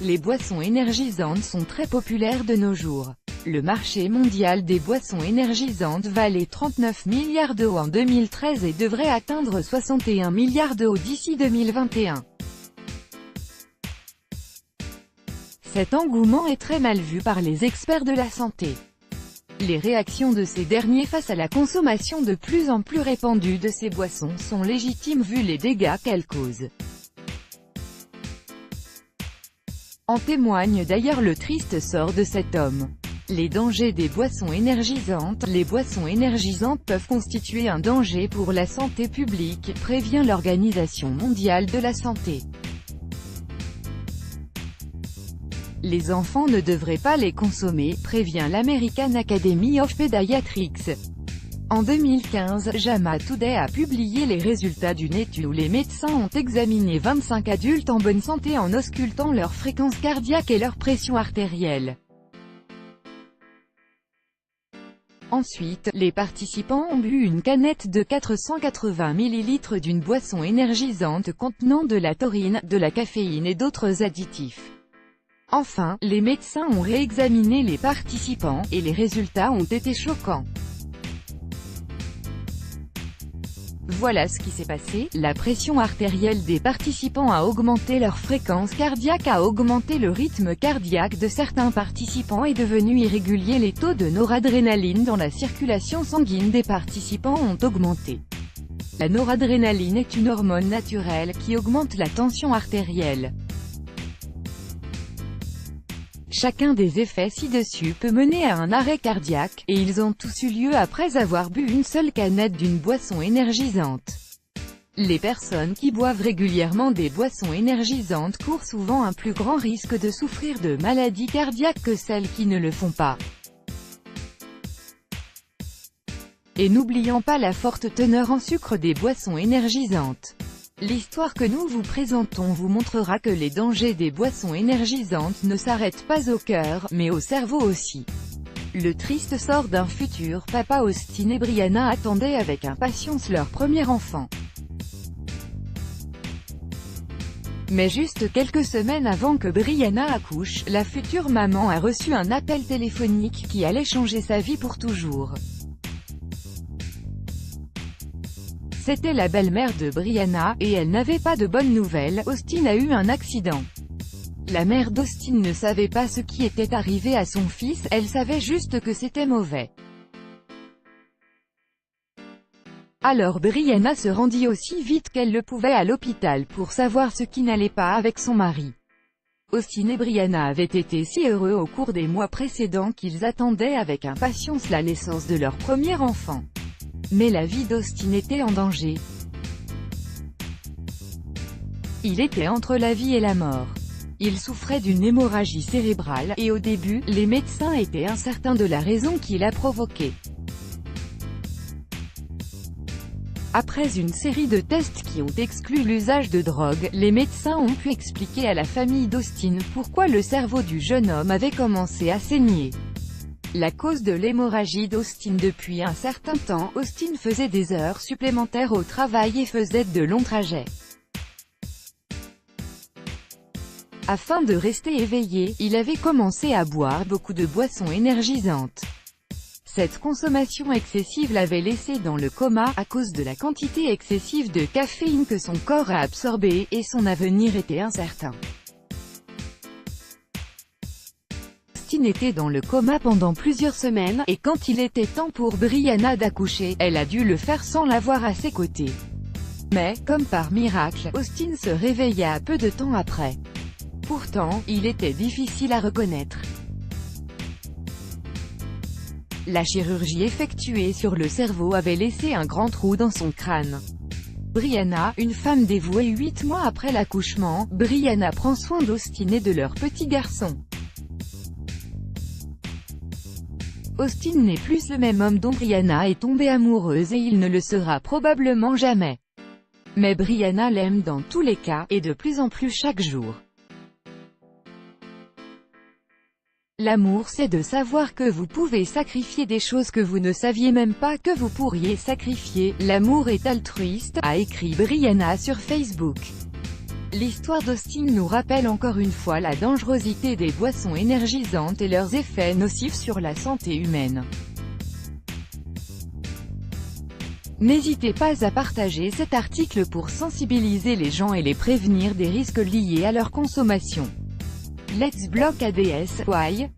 Les boissons énergisantes sont très populaires de nos jours. Le marché mondial des boissons énergisantes valait 39 milliards d'euros en 2013 et devrait atteindre 61 milliards d'euros d'ici 2021. Cet engouement est très mal vu par les experts de la santé. Les réactions de ces derniers face à la consommation de plus en plus répandue de ces boissons sont légitimes vu les dégâts qu'elles causent. En témoigne d'ailleurs le triste sort de cet homme. Les dangers des boissons énergisantes. Les boissons énergisantes peuvent constituer un danger pour la santé publique, prévient l'Organisation mondiale de la santé. Les enfants ne devraient pas les consommer, prévient l'American Academy of Pediatrics. En 2015, JAMA Today a publié les résultats d'une étude où les médecins ont examiné 25 adultes en bonne santé en auscultant leur fréquence cardiaque et leur pression artérielle. Ensuite, les participants ont bu une canette de 480 ml d'une boisson énergisante contenant de la taurine, de la caféine et d'autres additifs. Enfin, les médecins ont réexaminé les participants, et les résultats ont été choquants. Voilà ce qui s'est passé, la pression artérielle des participants a augmenté, leur fréquence cardiaque a augmenté, le rythme cardiaque de certains participants est devenu irrégulier, les taux de noradrénaline dans la circulation sanguine des participants ont augmenté. La noradrénaline est une hormone naturelle qui augmente la tension artérielle. Chacun des effets ci-dessus peut mener à un arrêt cardiaque, et ils ont tous eu lieu après avoir bu une seule canette d'une boisson énergisante. Les personnes qui boivent régulièrement des boissons énergisantes courent souvent un plus grand risque de souffrir de maladies cardiaques que celles qui ne le font pas. Et n'oublions pas la forte teneur en sucre des boissons énergisantes. L'histoire que nous vous présentons vous montrera que les dangers des boissons énergisantes ne s'arrêtent pas au cœur, mais au cerveau aussi. Le triste sort d'un futur papa. Austin et Brianna attendaient avec impatience leur premier enfant. Mais juste quelques semaines avant que Brianna accouche, la future maman a reçu un appel téléphonique qui allait changer sa vie pour toujours. C'était la belle-mère de Brianna, et elle n'avait pas de bonnes nouvelles. Austin a eu un accident. La mère d'Austin ne savait pas ce qui était arrivé à son fils, elle savait juste que c'était mauvais. Alors Brianna se rendit aussi vite qu'elle le pouvait à l'hôpital pour savoir ce qui n'allait pas avec son mari. Austin et Brianna avaient été si heureux au cours des mois précédents qu'ils attendaient avec impatience la naissance de leur premier enfant. Mais la vie d'Austin était en danger. Il était entre la vie et la mort. Il souffrait d'une hémorragie cérébrale, et au début, les médecins étaient incertains de la raison qui l'a provoquée. Après une série de tests qui ont exclu l'usage de drogue, les médecins ont pu expliquer à la famille d'Austin pourquoi le cerveau du jeune homme avait commencé à saigner. La cause de l'hémorragie d'Austin. Depuis un certain temps, Austin faisait des heures supplémentaires au travail et faisait de longs trajets. Afin de rester éveillé, il avait commencé à boire beaucoup de boissons énergisantes. Cette consommation excessive l'avait laissé dans le coma, à cause de la quantité excessive de caféine que son corps a absorbée, et son avenir était incertain. Austin était dans le coma pendant plusieurs semaines, et quand il était temps pour Brianna d'accoucher, elle a dû le faire sans l'avoir à ses côtés. Mais, comme par miracle, Austin se réveilla peu de temps après. Pourtant, il était difficile à reconnaître. La chirurgie effectuée sur le cerveau avait laissé un grand trou dans son crâne. Brianna, une femme dévouée 8 mois après l'accouchement, Brianna prend soin d'Austin et de leur petit garçon. Austin n'est plus le même homme dont Brianna est tombée amoureuse et il ne le sera probablement jamais. Mais Brianna l'aime dans tous les cas, et de plus en plus chaque jour. L'amour, c'est de savoir que vous pouvez sacrifier des choses que vous ne saviez même pas que vous pourriez sacrifier. L'amour est altruiste, a écrit Brianna sur Facebook. L'histoire d'Austin nous rappelle encore une fois la dangerosité des boissons énergisantes et leurs effets nocifs sur la santé humaine. N'hésitez pas à partager cet article pour sensibiliser les gens et les prévenir des risques liés à leur consommation. Let's block ADS, why?